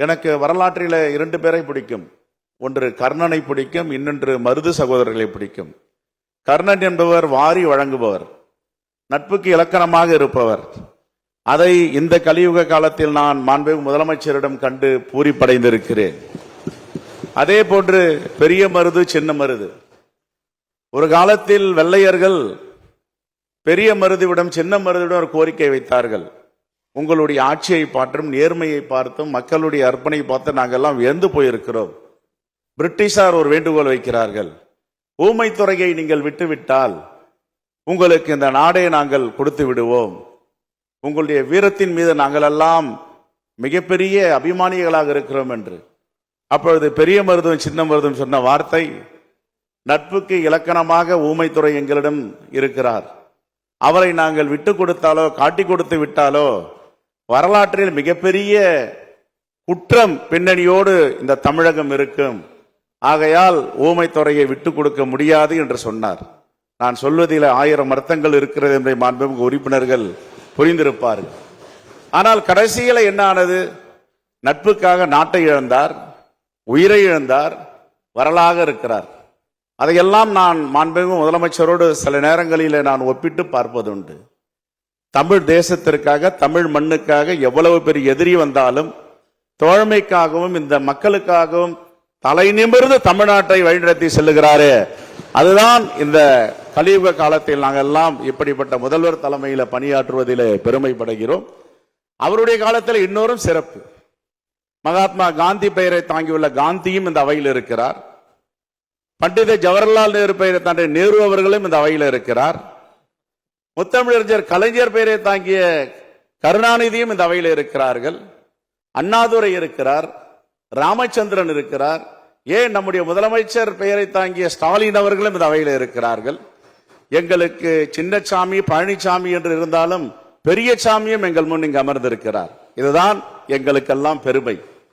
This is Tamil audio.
எனக்கு வரலாற்றில் 2 பேரை பிடிக்கும். ஒன்று கர்ணனை பிடிக்கும், இன்னொன்று மருது சகோதரர்களை பிடிக்கும். கர்ணன் என்பவர் வாரி வழங்குபவர், நட்புக்கு இலக்கணமாக இருப்பவர். அதை இந்த கலியுக காலத்தில் நான் மாண்புமிகு முதலமைச்சரிடம் கண்டு பூரிப்படைந்திருக்கிறேன். அதே போன்று பெரிய மருது, சின்ன மருது. ஒரு காலத்தில் வெள்ளையர்கள் பெரிய மருதுவிடம் சின்ன மருதுவிடம் ஒரு கோரிக்கை வைத்தார்கள். உங்களுடைய ஆட்சியை பார்த்தும் நேர்மையை பார்த்தும் மக்களுடைய அர்ப்பணை பார்த்து நாங்கெல்லாம் வியந்து போயிருக்கிறோம். பிரிட்டிஷார் ஒரு வேண்டுகோள் வைக்கிறார்கள், ஊமைத்துறையை நீங்கள் விட்டுவிட்டால் உங்களுக்கு இந்த நாடை நாங்கள் கொடுத்து விடுவோம். உங்களுடைய வீரத்தின் மீது நாங்கள் எல்லாம் மிகப்பெரிய அபிமானிகளாக இருக்கிறோம் என்று. அப்பொழுது பெரிய மருதும் சின்ன மருதும் சொன்ன வார்த்தை, நட்புக்கு இலக்கணமாக ஊமைத்துறை எங்களிடம் இருக்கிறார், அவரை நாங்கள் விட்டு கொடுத்தாலோ காட்டி கொடுத்து விட்டாலோ வரலாற்றில் மிகப்பெரிய குற்றம் பின்னணியோடு இந்த தமிழகம் இருக்கும். ஆகையால் ஊமைத்துறையை விட்டு கொடுக்க முடியாது என்று சொன்னார். நான் சொல்வதில் 1000 அர்த்தங்கள் இருக்கிறது என்பதை மாண்புமிகு உறுப்பினர்கள் புரிந்திருப்பார்கள். ஆனால் கடைசியில் என்ன ஆனது? நட்புக்காக நாட்டை இழந்தார், உயிரை இழந்தார், வரலாக இருக்கிறார். அதையெல்லாம் நான் மாண்புமிகு முதலமைச்சரோடு சில நேரங்களில் நான் ஒப்பிட்டு பார்ப்பதுண்டு. தமிழ் தேசத்திற்காக, தமிழ் மண்ணுக்காக எவ்வளவு பெரிய எதிரி வந்தாலும் தோழமைக்காகவும் இந்த மக்களுக்காகவும் தலை நிமிர்ந்து தமிழ்நாட்டை வழிநடத்தி செல்லுகிறாரே, அதுதான் இந்த கலியுக காலத்தில் நாங்கள் எல்லாம் இப்படிப்பட்ட முதல்வர் தலைமையில் பணியாற்றுவதில் பெருமைப்படுகிறோம். அவருடைய காலத்தில் இன்னொரும் சிறப்பு, மகாத்மா காந்தி பெயரை தாங்கியுள்ள காந்தியும் இந்த அவையில் இருக்கிறார். பண்டித ஜவஹர்லால் நேரு பெயரை தாண்டிய நேரு அவர்களும் இந்த அவையில் இருக்கிறார். முத்தமிழறிஞர் கலைஞர் பெயரை தாங்கிய கருணாநிதியும் இந்த அவையில் இருக்கிறார்கள். அண்ணாதுரை இருக்கிறார், ராமச்சந்திரன் இருக்கிறார். ஏன் நம்முடைய முதலமைச்சர் பெயரை தாங்கிய ஸ்டாலின் அவர்களும் இந்த அவையில் இருக்கிறார்கள். எங்களுக்கு சின்னசாமி, பழனிசாமி என்று இருந்தாலும் பெரிய சாமியும் எங்கள் முன் இங்கு அமர்ந்திருக்கிறார். இதுதான் எங்களுக்கெல்லாம் பெருமை.